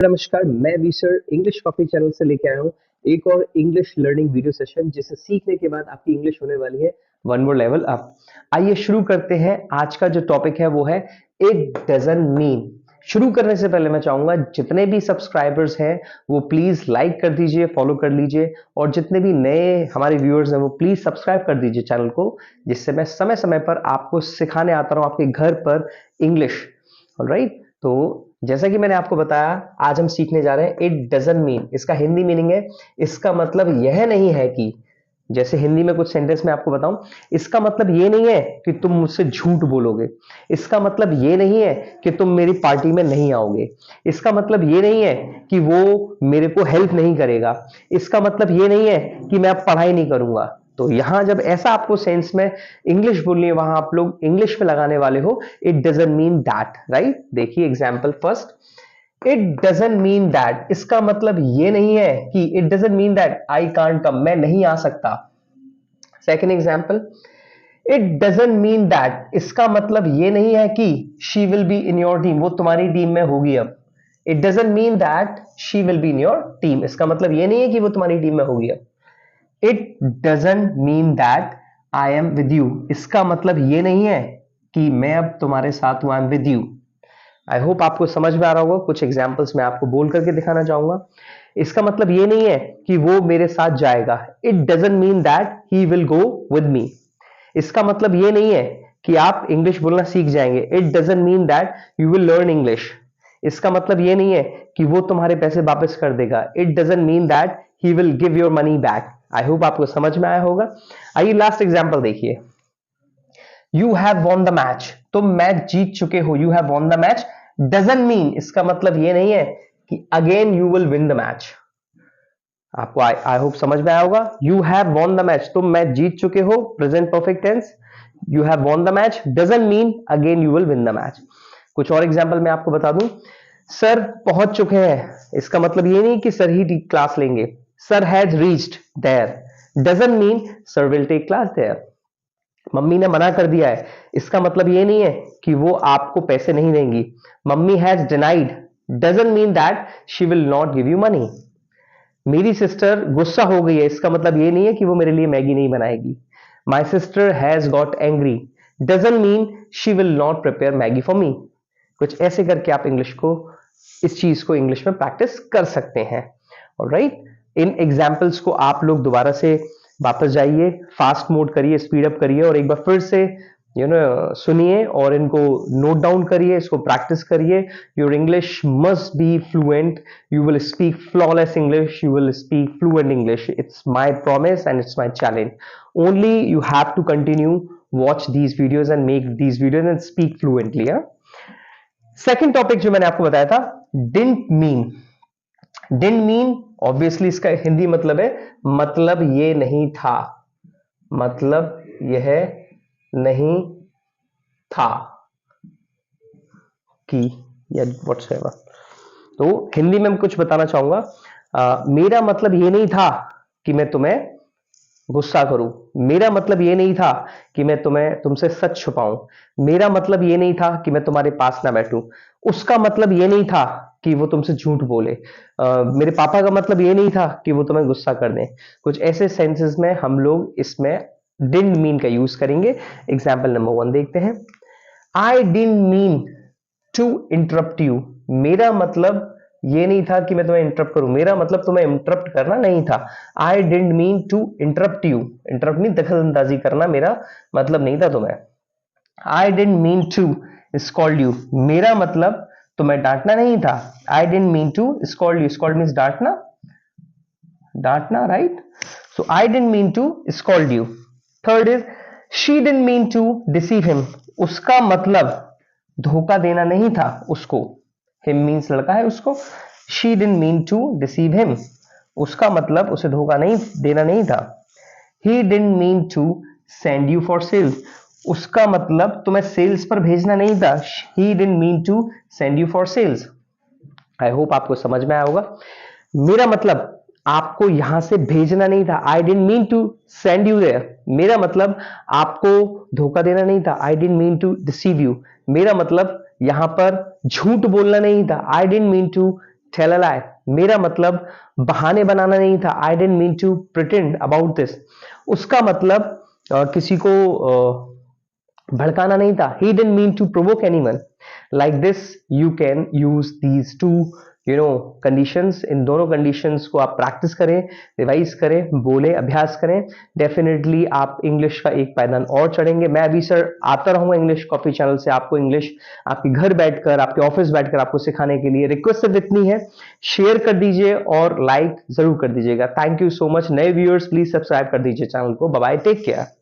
नमस्कार, मैं V sir English coffee channel से लेके आया हूँ एक और इंग्लिश लर्निंग वीडियो सेशन जिसे सीखने के बाद आपकी इंग्लिश होने वाली है वन मोर लेवल अप। आइए शुरू करते हैं। आज का जो टॉपिक है वो है इट डजंट मीन। शुरू करने से पहले मैं चाहूंगा जितने भी सब्सक्राइबर्स हैं वो प्लीज लाइक कर दीजिए, फॉलो कर लीजिए, और जितने भी नए हमारे व्यूअर्स हैं वो प्लीज सब्सक्राइब कर दीजिए चैनल को, जिससे मैं समय समय पर आपको सिखाने आता रहूं आपके घर पर इंग्लिश। ऑलराइट, तो जैसा कि मैंने आपको बताया आज हम सीखने जा रहे हैं इट डजंट मीन। इसका हिंदी मीनिंग है, इसका मतलब यह नहीं है कि, जैसे हिंदी में कुछ सेंटेंस मैं आपको बताऊं, इसका मतलब ये नहीं है कि तुम मुझसे झूठ बोलोगे, इसका मतलब ये नहीं है कि तुम मेरी पार्टी में नहीं आओगे, इसका मतलब ये नहीं है कि वो मेरे को हेल्प नहीं करेगा, इसका मतलब ये नहीं है कि मैं अब पढ़ाई नहीं करूंगा। तो यहां जब ऐसा आपको सेंस में इंग्लिश बोलनी है वहां आप लोग इंग्लिश में लगाने वाले हो it doesn't mean that. Right, देखिए example first, it doesn't mean that, इसका मतलब ये नहीं है कि it doesn't mean that I can't come, मैं नहीं आ सकता। Second example, it doesn't mean that, इसका मतलब ये नहीं है कि she will be in your team, वो तुम्हारी टीम में होगी अब। It doesn't mean that she will be in your team, इसका मतलब ये नहीं है कि वो तुम्हारी टीम में होगी अब। It doesn't mean that I am with you, इसका मतलब ये नहीं है कि मैं अब तुम्हारे साथ हूं, I am with you. I hope आपको समझ में आ रहा होगा। कुछ एग्जाम्पल्स मैं आपको बोल करके दिखाना चाहूंगा। इसका मतलब ये नहीं है कि वो मेरे साथ जाएगा, it doesn't mean that he will go with me. इसका मतलब ये नहीं है कि आप इंग्लिश बोलना सीख जाएंगे, it doesn't mean that you will learn English. इसका मतलब ये नहीं है कि वो तुम्हारे पैसे वापस कर देगा, it doesn't mean that he will give your money back. I hope आपको समझ में आया होगा। आइए लास्ट एग्जाम्पल देखिए, you have won the match, तुम मैच जीत चुके हो, you have won the match doesn't mean, इसका मतलब ये नहीं है कि again you will win the match. आपको आई होप समझ में आया होगा। You have won the match, तुम मैच जीत चुके हो, present perfect tense, you have won the match doesn't mean again you will win the match. कुछ और एग्जाम्पल मैं आपको बता दूं, सर पहुंच चुके हैं, इसका मतलब ये नहीं कि सर ही क्लास लेंगे, sir has reached there doesn't mean sir will take class there. Mummy ने मना कर दिया है, इसका मतलब ये नहीं है कि वो आपको पैसे नहीं देंगी। Mummy has denied doesn't mean that she will not give you money. मेरी सिस्टर गुस्सा हो गई है, इसका मतलब ये नहीं है कि वो मेरे लिए मैगी नहीं बनाएगी। My sister has got angry doesn't mean she will not prepare Maggi for me. कुछ ऐसे करके आप इंग्लिश को, इस चीज को इंग्लिश में प्रैक्टिस कर सकते हैं। ऑलराइट, इन एग्जाम्पल्स को आप लोग दोबारा से वापस जाइए, फास्ट मोड करिए, स्पीड अप करिए, और एक बार फिर से सुनिए और इनको नोट डाउन करिए, इसको प्रैक्टिस करिए। Your English must be fluent, you will speak flawless English, you will speak fluent English. It's my promise and it's my challenge. Only you have to continue, watch these videos and make these videos and speak fluently. Second topic जो मैंने आपको बताया था, didn't mean। didn't mean obviously इसका हिंदी मतलब है मतलब ये नहीं था, मतलब यह नहीं था कि, या व्हाट्सएवर। तो हिंदी में मैं कुछ बताना चाहूंगा, मेरा मतलब ये नहीं था कि मैं तुम्हें गुस्सा करूं, मेरा मतलब ये नहीं था कि मैं तुमसे सच छुपाऊं, मेरा मतलब ये नहीं था कि मैं तुम्हारे पास ना बैठूं, उसका मतलब ये नहीं था कि वो तुमसे झूठ बोले, मेरे पापा का मतलब ये नहीं था कि वो तुम्हें गुस्सा कर दें। कुछ ऐसे सेंसेस में हम लोग इसमें डिडंट मीन का यूज करेंगे। एग्जाम्पल नंबर 1 देखते हैं, I didn't mean to interrupt you, मेरा मतलब ये नहीं था कि मैं तुम्हें इंटरप्ट करूं, मेरा मतलब तुम्हें इंटरप्ट करना नहीं था। I didn't mean to interrupt you, interrupt mean दखल अंदाजी करना, मेरा मतलब नहीं था तुम्हें। I didn't mean to scold you, मेरा मतलब तुम्हें डांटना नहीं था। I didn't mean to scold you, scold means डांटना, डांटना, right. So I didn't mean to scold you. Third is, she didn't mean to deceive him, उसका मतलब धोखा देना नहीं था उसको, हिम मीन्स लड़का है उसको, she didn't mean to deceive him, उसका मतलब उसे धोखा नहीं देना नहीं था। He didn't mean to send you for sales, उसका मतलब तुम्हें सेल्स पर भेजना नहीं था, he didn't mean to send you for sales. I hope आपको समझ में आया होगा। मेरा मतलब आपको यहां से भेजना नहीं था, I didn't mean to send you there, मेरा मतलब आपको धोखा देना नहीं था, I didn't mean to deceive you, मेरा मतलब यहां पर झूठ बोलना नहीं था, I didn't mean to tell a lie, मेरा मतलब बहाने बनाना नहीं था। I didn't mean to pretend about this, उसका मतलब किसी को भड़काना नहीं था। He didn't mean to provoke anyone. Like this, you can use these two, conditions. इन दोनों conditions को आप practice करें, रिवाइज करें, बोले, अभ्यास करें। डेफिनेटली आप इंग्लिश का एक पायदान और चढ़ेंगे। मैं अभी सर आता रहूंगा इंग्लिश कॉफी चैनल से आपको इंग्लिश आपके घर बैठकर, आपके ऑफिस बैठकर आपको सिखाने के लिए। रिक्वेस्ट सिर्फ इतनी है, शेयर कर दीजिए और लाइक जरूर कर दीजिएगा। थैंक यू सो मच। नए व्यूअर्स प्लीज सब्सक्राइब कर दीजिए चैनल को। Bye bye, take care.